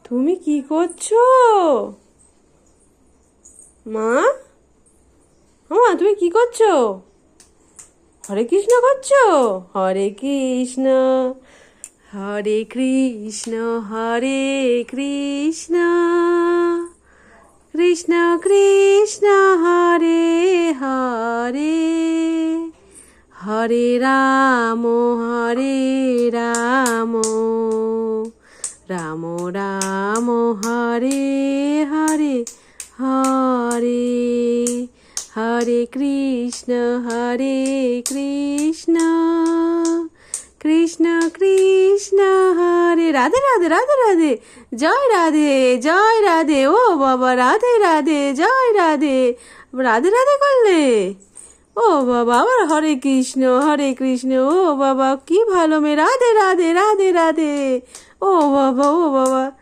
তুমি কি করছো? মা, মা তুমি কি করছো? হরে কৃষ্ণ করছো? হরে কৃষ্ণ, হরে কৃষ্ণ, হরে কৃষ্ণ, কৃষ্ণ কৃষ্ণ, হরে হরে, হরে রাম, হরে রাম, রাম রাম, হরে হরে, হরে হরে কৃষ্ণ, হরে কৃষ্ণ, কৃষ্ণ কৃষ্ণ, হরে রাধে রাধে, রাধে রাধে, জয় রাধে, জয় রাধে। ও বাবা, রাধে রাধে, জয় রাধে। রাধে রাধে করলে? ও বাবা, আবার হরে কৃষ্ণ, হরে কৃষ্ণ। ও বাবা, কি ভালো মেয়ে। রাধে রাধে, রাধে রাধে। ও বাবা, ও বাবা,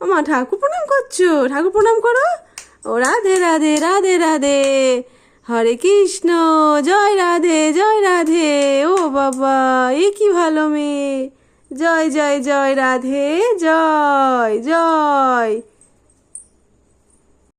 আমার ঠাকুর প্রণাম করছো? ঠাকুর প্রণাম করো। ও রাধে রাধে, রাধে রাধে, হরে কৃষ্ণ, জয় রাধে, জয় রাধে। ও বাবা, এ কি ভালো মেয়ে। জয় জয় জয় রাধে, জয় জয়।